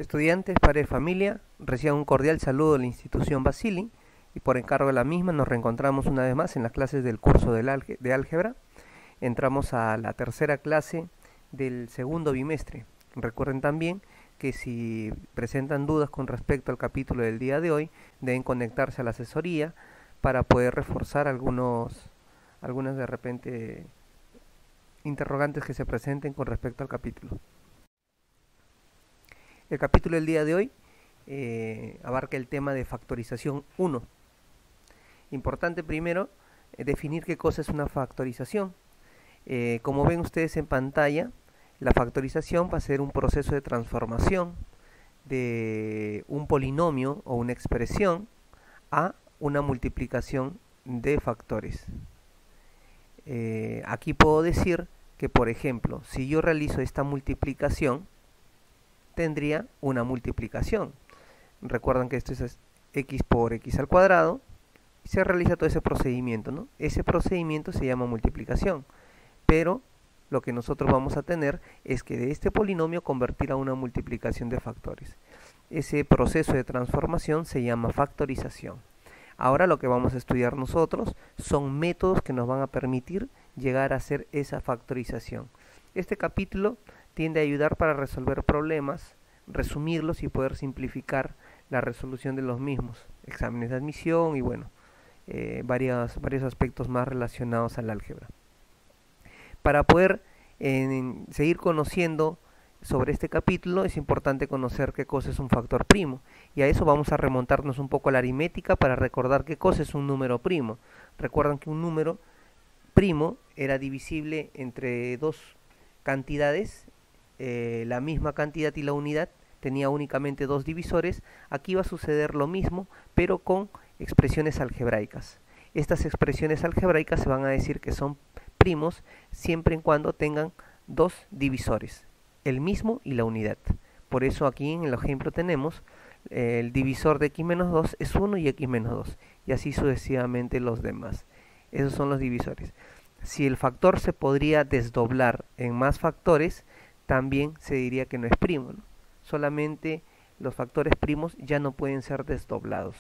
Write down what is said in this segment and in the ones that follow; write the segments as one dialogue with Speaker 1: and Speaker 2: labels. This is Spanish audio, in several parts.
Speaker 1: Estudiantes, padres de familia, reciban un cordial saludo de la institución Basili y por encargo de la misma nos reencontramos una vez más en las clases del curso de álgebra. Entramos a la tercera clase del segundo bimestre. Recuerden también que si presentan dudas con respecto al capítulo del día de hoy, deben conectarse a la asesoría para poder reforzar algunas de repente interrogantes que se presenten con respecto al capítulo. El capítulo del día de hoy abarca el tema de factorización 1. Importante primero definir qué cosa es una factorización. Como ven ustedes en pantalla, la factorización va a ser un proceso de transformación de un polinomio o una expresión a una multiplicación de factores. Aquí puedo decir que, por ejemplo, si yo realizo esta multiplicación, tendría una multiplicación. Recuerdan que esto es x por x al cuadrado y se realiza todo ese procedimiento, ¿no? Ese procedimiento se llama multiplicación, pero lo que nosotros vamos a tener es que de este polinomio convertir a una multiplicación de factores. Ese proceso de transformación se llama factorización. Ahora lo que vamos a estudiar nosotros son métodos que nos van a permitir llegar a hacer esa factorización. Este capítulo tiende a ayudar para resolver problemas, resumirlos y poder simplificar la resolución de los mismos, exámenes de admisión y bueno, varios aspectos más relacionados al álgebra. Para poder seguir conociendo sobre este capítulo es importante conocer qué cosa es un factor primo, y a eso vamos a remontarnos un poco a la aritmética para recordar qué cosa es un número primo. Recuerdan que un número primo era divisible entre dos cantidades, la misma cantidad y la unidad tenía únicamente dos divisores. Aquí va a suceder lo mismo, pero con expresiones algebraicas. Estas expresiones algebraicas se van a decir que son primos siempre y cuando tengan dos divisores, el mismo y la unidad. Por eso aquí en el ejemplo tenemos el divisor de x menos 2 es 1 y x menos 2, y así sucesivamente los demás. Esos son los divisores. Si el factor se podría desdoblar en más factores, también se diría que no es primo, ¿no? Solamente los factores primos ya no pueden ser desdoblados.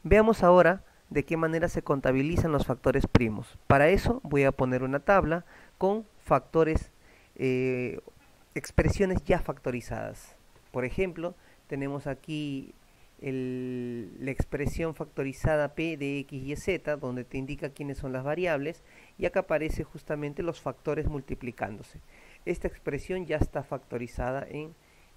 Speaker 1: Veamos ahora de qué manera se contabilizan los factores primos. Para eso voy a poner una tabla con factores, expresiones ya factorizadas. Por ejemplo, tenemos aquí la expresión factorizada p de x y z, donde te indica quiénes son las variables, y acá aparece justamente los factores multiplicándose. Esta expresión ya está factorizada,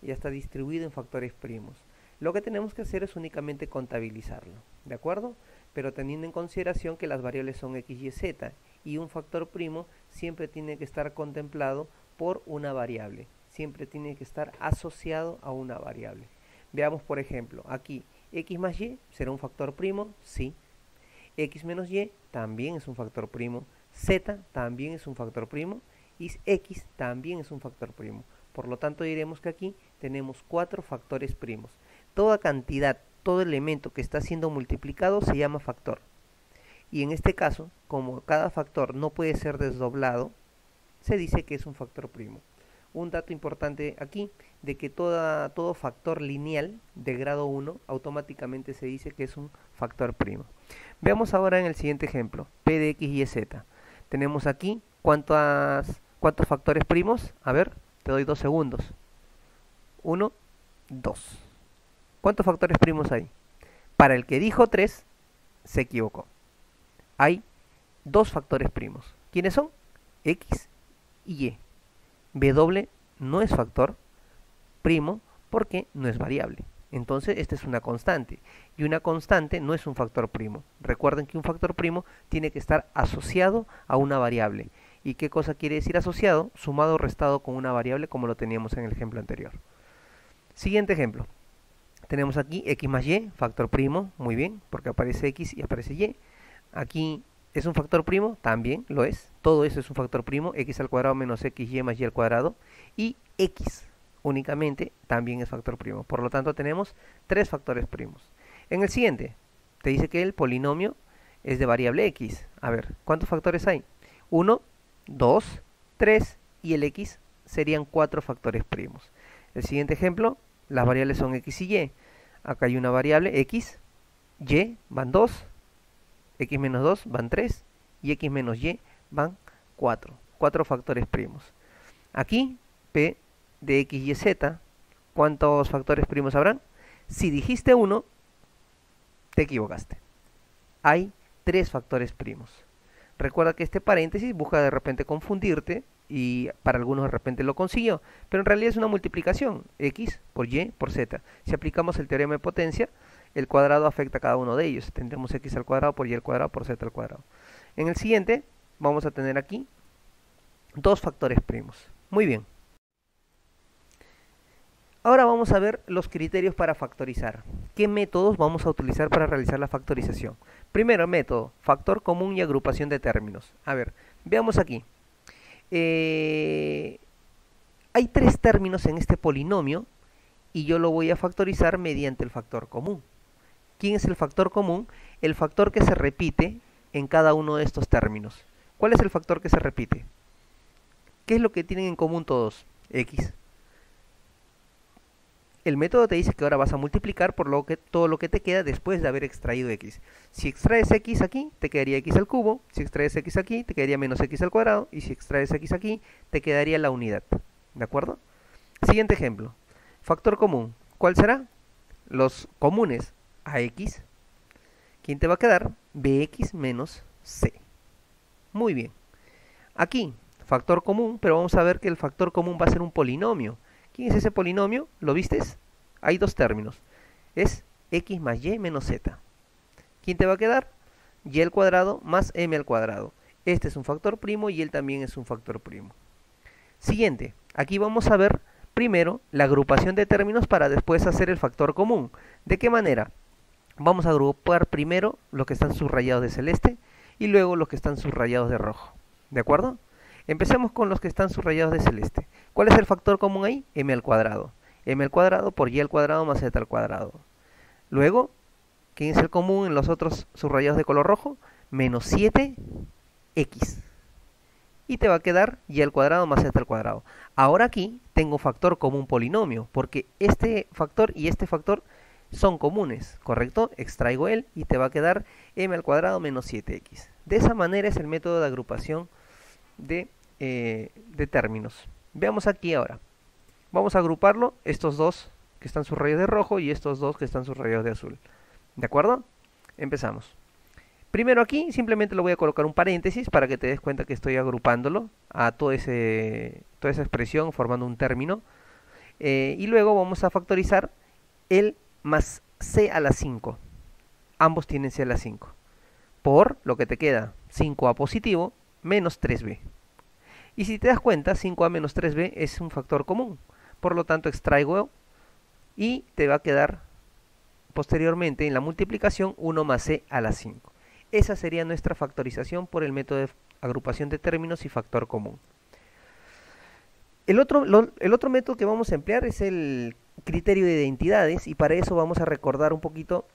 Speaker 1: ya está distribuida en factores primos. Lo que tenemos que hacer es únicamente contabilizarlo, ¿de acuerdo? Pero teniendo en consideración que las variables son x y z, y un factor primo siempre tiene que estar contemplado por una variable, siempre tiene que estar asociado a una variable. Veamos, por ejemplo, aquí x más y será un factor primo, sí. X menos y también es un factor primo. Z también es un factor primo. Y x también es un factor primo. Por lo tanto, diremos que aquí tenemos 4 factores primos. Toda cantidad, todo elemento que está siendo multiplicado se llama factor. Y en este caso, como cada factor no puede ser desdoblado, se dice que es un factor primo. Un dato importante aquí, de que todo factor lineal de grado 1 automáticamente se dice que es un factor primo. Veamos ahora en el siguiente ejemplo, p de x y z. Tenemos aquí, ¿cuántos factores primos? A ver, te doy 2 segundos. 1, 2. ¿Cuántos factores primos hay? Para el que dijo 3, se equivocó. Hay 2 factores primos. ¿Quiénes son? X y y. W no es factor primo porque no es variable. Entonces, esta es una constante. Y una constante no es un factor primo. Recuerden que un factor primo tiene que estar asociado a una variable. ¿Y qué cosa quiere decir asociado? Sumado o restado con una variable, como lo teníamos en el ejemplo anterior. Siguiente ejemplo. Tenemos aquí x más y, factor primo, muy bien, porque aparece x y aparece y. Aquí ¿es un factor primo? También lo es. Todo eso es un factor primo. X al cuadrado menos xy más y al cuadrado. Y x únicamente también es factor primo. Por lo tanto tenemos 3 factores primos. En el siguiente, te dice que el polinomio es de variable x. A ver, ¿cuántos factores hay? 1, 2, 3 y el x serían 4 factores primos. El siguiente ejemplo, las variables son x y y. Acá hay una variable x, y van 2, x menos 2 van 3 y x menos y van 4. 4 factores primos. Aquí, p de x y z, ¿cuántos factores primos habrán? Si dijiste 1, te equivocaste. Hay 3 factores primos. Recuerda que este paréntesis busca de repente confundirte y para algunos de repente lo consiguió, pero en realidad es una multiplicación, x por y por z. Si aplicamos el teorema de potencia, el cuadrado afecta a cada uno de ellos. Tendremos x al cuadrado por y al cuadrado por z al cuadrado. En el siguiente vamos a tener aquí 2 factores primos. Muy bien. Ahora vamos a ver los criterios para factorizar. ¿Qué métodos vamos a utilizar para realizar la factorización? Primero método, factor común y agrupación de términos. A ver, veamos aquí. Hay 3 términos en este polinomio y yo lo voy a factorizar mediante el factor común. ¿Quién es el factor común? El factor que se repite en cada uno de estos términos. ¿Cuál es el factor que se repite? ¿Qué es lo que tienen en común todos? X. El método te dice que ahora vas a multiplicar por todo lo que te queda después de haber extraído x. Si extraes x aquí, te quedaría x al cubo. Si extraes x aquí, te quedaría menos x al cuadrado. Y si extraes x aquí, te quedaría la unidad. ¿De acuerdo? Siguiente ejemplo. Factor común. ¿Cuál será? Los comunes a x. ¿Quién te va a quedar? bx menos c. Muy bien. Aquí, factor común, pero vamos a ver que el factor común va a ser un polinomio. ¿Quién es ese polinomio? ¿Lo vistes? Hay 2 términos. Es x más y menos z. ¿Quién te va a quedar? Y al cuadrado más m al cuadrado. Este es un factor primo y él también es un factor primo. Siguiente. Aquí vamos a ver primero la agrupación de términos para después hacer el factor común. ¿De qué manera? Vamos a agrupar primero los que están subrayados de celeste y luego los que están subrayados de rojo. ¿De acuerdo? Empecemos con los que están subrayados de celeste. ¿Cuál es el factor común ahí? M al cuadrado. M al cuadrado por y al cuadrado más z al cuadrado. Luego, ¿quién es el común en los otros subrayados de color rojo? Menos 7x. Y te va a quedar y al cuadrado más z al cuadrado. Ahora aquí tengo factor común polinomio, porque este factor y este factor son comunes, ¿correcto? Extraigo él y te va a quedar m al cuadrado menos 7x. De esa manera es el método de agrupación de términos. Veamos aquí ahora. Vamos a agruparlo, estos dos que están subrayados de rojo y estos dos que están subrayados de azul. ¿De acuerdo? Empezamos. Primero aquí simplemente lo voy a colocar un paréntesis para que te des cuenta que estoy agrupándolo a toda esa expresión formando un término. Y luego vamos a factorizar el más c a la 5. Ambos tienen c a la 5. Por lo que te queda 5a positivo menos 3b. Y si te das cuenta, 5a menos 3b es un factor común. Por lo tanto, extraigo y te va a quedar posteriormente en la multiplicación 1 más c a la 5. Esa sería nuestra factorización por el método de agrupación de términos y factor común. El otro método que vamos a emplear es el criterio de identidades y para eso vamos a recordar un poquito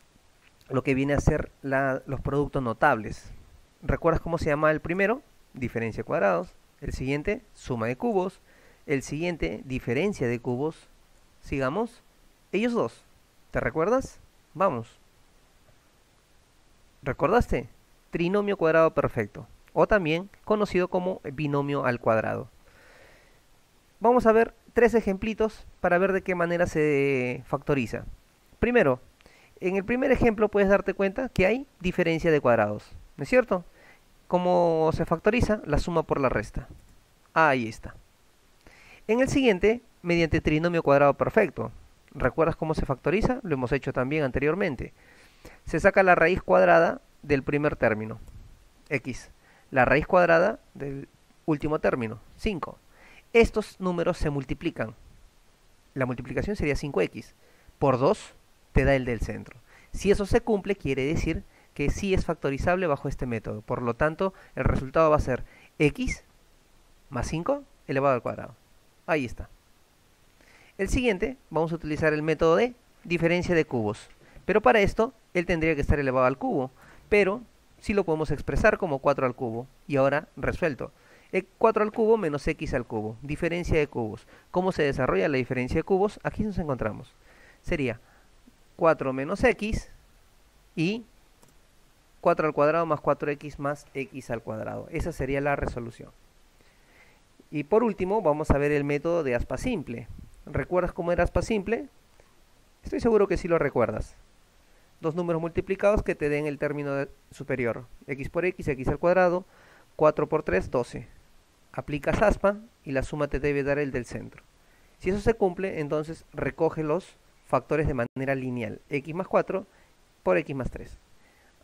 Speaker 1: lo que viene a ser los productos notables. ¿Recuerdas cómo se llama el primero? Diferencia de cuadrados. El siguiente, suma de cubos. El siguiente, diferencia de cubos. Sigamos. Ellos dos. ¿Te recuerdas? Vamos. ¿Recordaste? Trinomio cuadrado perfecto. O también conocido como binomio al cuadrado. Vamos a ver 3 ejemplitos para ver de qué manera se factoriza. Primero, en el primer ejemplo puedes darte cuenta que hay diferencia de cuadrados. ¿No es cierto? ¿Cómo se factoriza? La suma por la resta. Ahí está. En el siguiente, mediante trinomio cuadrado perfecto. ¿Recuerdas cómo se factoriza? Lo hemos hecho también anteriormente. Se saca la raíz cuadrada del primer término, x. La raíz cuadrada del último término, 5. Estos números se multiplican. La multiplicación sería 5x. Por 2 te da el del centro. Si eso se cumple, quiere decir que sí es factorizable bajo este método. Por lo tanto, el resultado va a ser x más 5 elevado al cuadrado. Ahí está. El siguiente, vamos a utilizar el método de diferencia de cubos. Pero para esto, él tendría que estar elevado al cubo. Pero sí lo podemos expresar como 4 al cubo. Y ahora, resuelto. 4 al cubo menos x al cubo. Diferencia de cubos. ¿Cómo se desarrolla la diferencia de cubos? Aquí nos encontramos. Sería 4 menos x y 4 al cuadrado más 4x más x al cuadrado. Esa sería la resolución. Y por último, vamos a ver el método de aspa simple. ¿Recuerdas cómo era aspa simple? Estoy seguro que sí lo recuerdas. Dos números multiplicados que te den el término superior. X por x, x al cuadrado, 4 por 3, 12. Aplicas aspa y la suma te debe dar el del centro. Si eso se cumple, entonces recoge los factores de manera lineal. X más 4 por x más 3.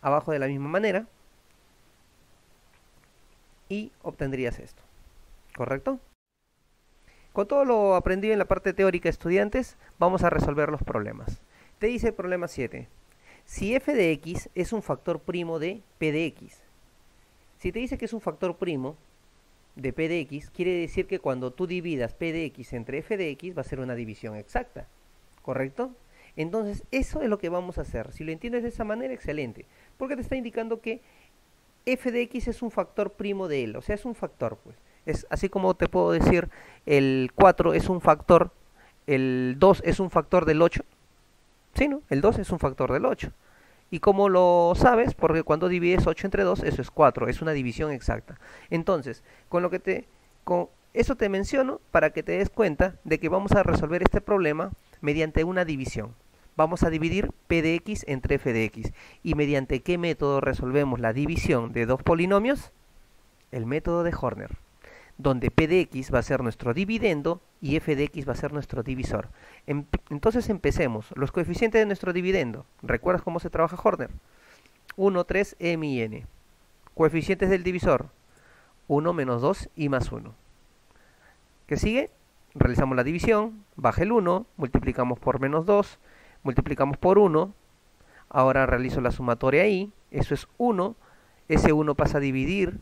Speaker 1: Abajo de la misma manera. Y obtendrías esto. ¿Correcto? Con todo lo aprendido en la parte teórica, estudiantes, vamos a resolver los problemas. Te dice el problema 7. Si f de x es un factor primo de p de x. Si te dice que es un factor primo de p de x, quiere decir que cuando tú dividas p de x entre f de x va a ser una división exacta. ¿Correcto? Entonces, eso es lo que vamos a hacer. Si lo entiendes de esa manera, excelente. Porque te está indicando que f de x es un factor primo de él. O sea, es un factor, pues. Es así como te puedo decir, el 4 es un factor, el 2 es un factor del 8. Sí, ¿no? El 2 es un factor del 8. ¿Y cómo lo sabes? Porque cuando divides 8 entre 2, eso es 4, es una división exacta. Entonces, con eso te menciono para que te des cuenta de que vamos a resolver este problema mediante una división. Vamos a dividir p de x entre f de x. ¿Y mediante qué método resolvemos la división de dos polinomios? El método de Horner, donde p de x va a ser nuestro dividendo y f de x va a ser nuestro divisor. Entonces empecemos. Los coeficientes de nuestro dividendo. ¿Recuerdas cómo se trabaja Horner? 1, 3, m y n. Coeficientes del divisor. 1 menos 2 y más 1. ¿Qué sigue? Realizamos la división. Baja el 1. Multiplicamos por menos 2. Multiplicamos por 1. Ahora realizo la sumatoria ahí. Eso es 1. Ese 1 pasa a dividir.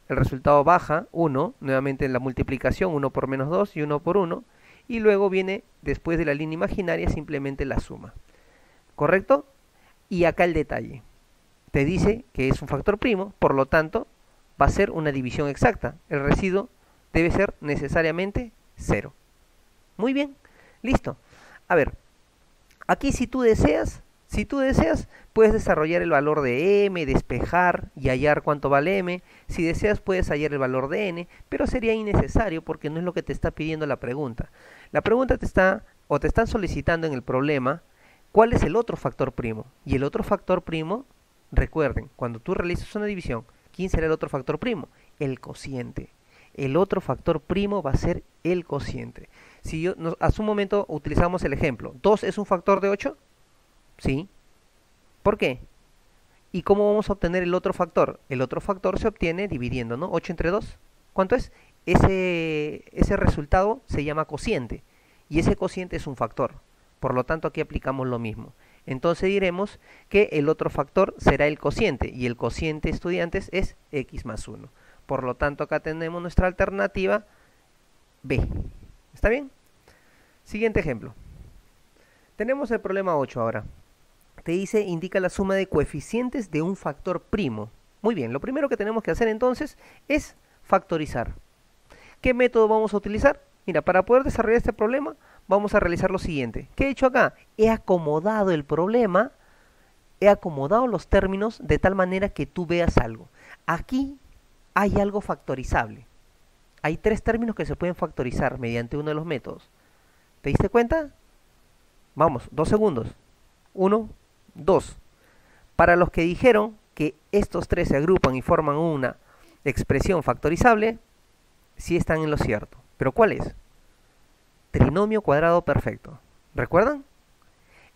Speaker 1: El resultado baja 1, nuevamente en la multiplicación, 1 por menos 2 y 1 por 1. Y luego viene, después de la línea imaginaria, simplemente la suma. ¿Correcto? Y acá el detalle. Te dice que es un factor primo, por lo tanto, va a ser una división exacta. El residuo debe ser necesariamente 0. Muy bien, listo. A ver, aquí si tú deseas, puedes desarrollar el valor de m, despejar y hallar cuánto vale m. Si deseas, puedes hallar el valor de n, pero sería innecesario porque no es lo que te está pidiendo la pregunta. La pregunta te están solicitando en el problema cuál es el otro factor primo. Y el otro factor primo, recuerden, cuando tú realizas una división, ¿quién será el otro factor primo? El cociente. El otro factor primo va a ser el cociente. Si hace un momento utilizamos el ejemplo, ¿2 es un factor de 8? ¿Sí? ¿Por qué? ¿Y cómo vamos a obtener el otro factor? El otro factor se obtiene dividiendo, ¿no? 8 entre 2. ¿Cuánto es? Ese resultado se llama cociente. Y ese cociente es un factor. Por lo tanto, aquí aplicamos lo mismo. Entonces diremos que el otro factor será el cociente. Y el cociente, estudiantes, es x más 1. Por lo tanto, acá tenemos nuestra alternativa B. ¿Está bien? Siguiente ejemplo. Tenemos el problema 8 ahora. Te dice, indica la suma de coeficientes de un factor primo. Muy bien, lo primero que tenemos que hacer entonces es factorizar. ¿Qué método vamos a utilizar? Mira, para poder desarrollar este problema, vamos a realizar lo siguiente. ¿Qué he hecho acá? He acomodado el problema, he acomodado los términos de tal manera que tú veas algo. Aquí hay algo factorizable. Hay 3 términos que se pueden factorizar mediante uno de los métodos. ¿Te diste cuenta? Vamos, 2 segundos. 1, 2. Para los que dijeron que estos 3 se agrupan y forman una expresión factorizable, sí están en lo cierto. ¿Pero cuál es? Trinomio cuadrado perfecto. ¿Recuerdan?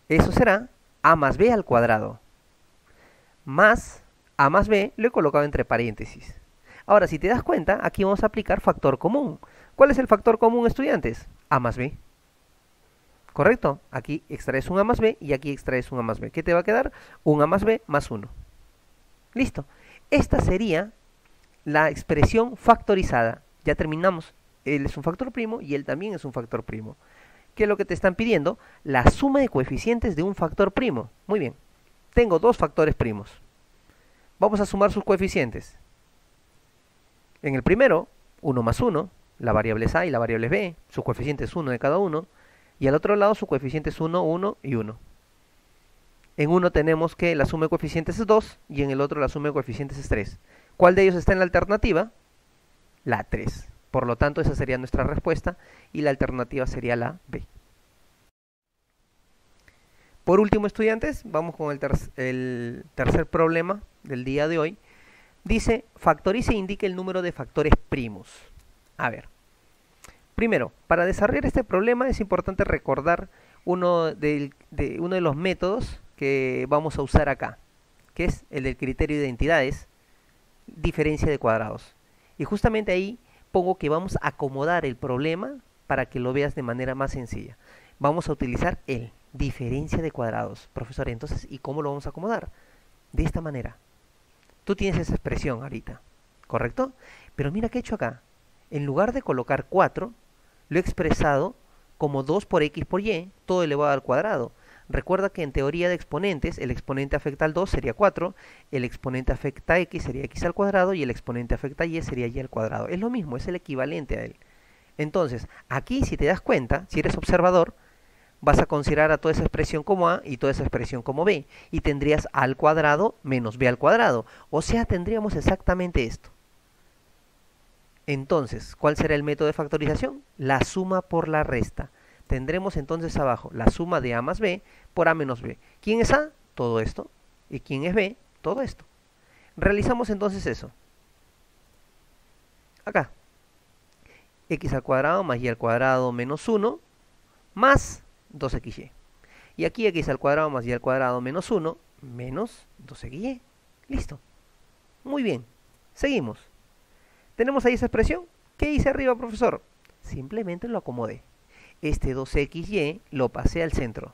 Speaker 1: Eso será a más b al cuadrado. Más a más b lo he colocado entre paréntesis. Ahora, si te das cuenta, aquí vamos a aplicar factor común. ¿Cuál es el factor común, estudiantes? A más b. ¿Correcto? Aquí extraes un a más b y aquí extraes un a más b. ¿Qué te va a quedar? Un a más b más 1. Listo. Esta sería la expresión factorizada. Ya terminamos. Él es un factor primo y él también es un factor primo. ¿Qué es lo que te están pidiendo? La suma de coeficientes de un factor primo. Muy bien. Tengo 2 factores primos. Vamos a sumar sus coeficientes. En el primero, 1 más 1, la variable es a y la variable es b, su coeficiente es 1 de cada uno, y al otro lado su coeficiente es 1, 1 y 1. En uno tenemos que la suma de coeficientes es 2 y en el otro la suma de coeficientes es 3. ¿Cuál de ellos está en la alternativa? La 3. Por lo tanto, esa sería nuestra respuesta y la alternativa sería la B. Por último, estudiantes, vamos con el tercer problema del día de hoy. Dice, factorice e indique el número de factores primos. A ver, primero, para desarrollar este problema es importante recordar uno de los métodos que vamos a usar acá, que es el del criterio de identidades, diferencia de cuadrados. Y justamente ahí pongo que vamos a acomodar el problema para que lo veas de manera más sencilla. Vamos a utilizar el diferencia de cuadrados. Profesor, entonces, ¿y cómo lo vamos a acomodar? De esta manera. Tú tienes esa expresión ahorita, ¿correcto? Pero mira qué he hecho acá. En lugar de colocar 4, lo he expresado como 2 por x por y, todo elevado al cuadrado. Recuerda que en teoría de exponentes, el exponente afecta al 2 sería 4, el exponente afecta a x sería x al cuadrado y el exponente afecta a y sería y al cuadrado. Es lo mismo, es el equivalente a él. Entonces, aquí si te das cuenta, si eres observador, vas a considerar a toda esa expresión como a y toda esa expresión como b. Y tendrías a al cuadrado menos b al cuadrado. O sea, tendríamos exactamente esto. Entonces, ¿cuál será el método de factorización? La suma por la resta. Tendremos entonces abajo la suma de a más b por a menos b. ¿Quién es a? Todo esto. ¿Y quién es b? Todo esto. Realizamos entonces eso. Acá. X al cuadrado más y al cuadrado menos 1 más 2xy. Y aquí x al cuadrado más y al cuadrado menos 1 menos 2xy. Listo. Muy bien. Seguimos. ¿Tenemos ahí esa expresión? ¿Qué hice arriba, profesor? Simplemente lo acomodé. Este 2xy lo pasé al centro.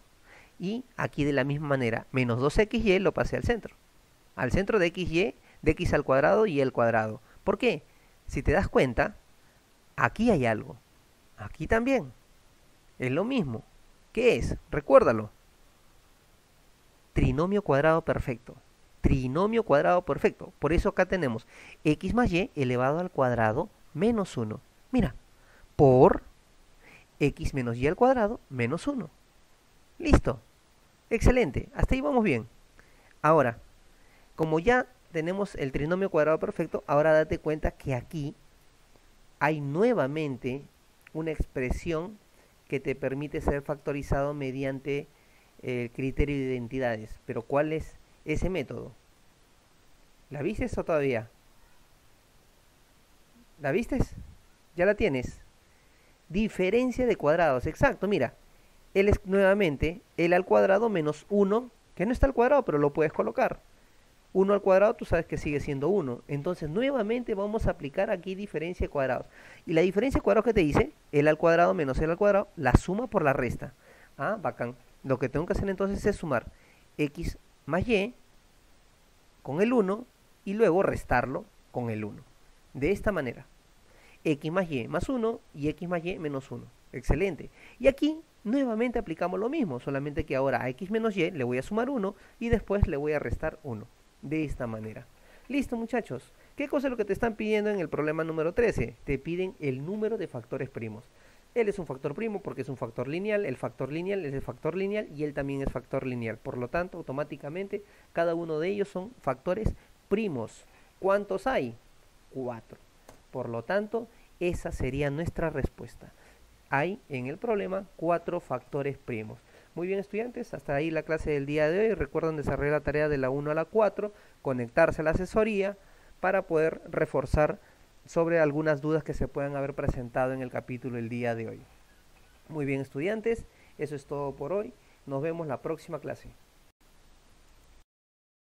Speaker 1: Y aquí de la misma manera, menos 2xy lo pasé al centro. Al centro de xy, de x al cuadrado y el cuadrado. ¿Por qué? Si te das cuenta, aquí hay algo. Aquí también. Es lo mismo. ¿Qué es? Recuérdalo. Trinomio cuadrado perfecto. Trinomio cuadrado perfecto. Por eso acá tenemos x más y elevado al cuadrado menos 1. Mira, por x menos y al cuadrado menos 1. Listo. Excelente. Hasta ahí vamos bien. Ahora, como ya tenemos el trinomio cuadrado perfecto, ahora date cuenta que aquí hay nuevamente una expresión que te permite ser factorizado mediante el criterio de identidades. Pero ¿cuál es ese método? ¿La vistes o todavía? ¿La vistes? ¿Ya la tienes? Diferencia de cuadrados, exacto, mira. Él es nuevamente el al cuadrado menos 1, que no está al cuadrado, pero lo puedes colocar. 1 al cuadrado, tú sabes que sigue siendo 1. Entonces, nuevamente vamos a aplicar aquí diferencia de cuadrados. Y la diferencia de cuadrados que te dice, el al cuadrado menos el al cuadrado, la suma por la resta. Ah, bacán. Lo que tengo que hacer entonces es sumar x más y con el 1 y luego restarlo con el 1. De esta manera. X más y más 1 y x más y menos 1. Excelente. Y aquí nuevamente aplicamos lo mismo, solamente que ahora a x menos y le voy a sumar 1 y después le voy a restar 1. De esta manera. Listo, muchachos. ¿Qué cosa es lo que te están pidiendo en el problema número 13? Te piden el número de factores primos. Él es un factor primo porque es un factor lineal, el factor lineal es el factor lineal y él también es factor lineal. Por lo tanto, automáticamente cada uno de ellos son factores primos. ¿Cuántos hay? 4. Por lo tanto, esa sería nuestra respuesta. Hay en el problema 4 factores primos. Muy bien, estudiantes, hasta ahí la clase del día de hoy. Recuerden desarrollar la tarea de la 1 a la 4, conectarse a la asesoría para poder reforzar sobre algunas dudas que se puedan haber presentado en el capítulo el día de hoy. Muy bien, estudiantes, eso es todo por hoy. Nos vemos la próxima clase.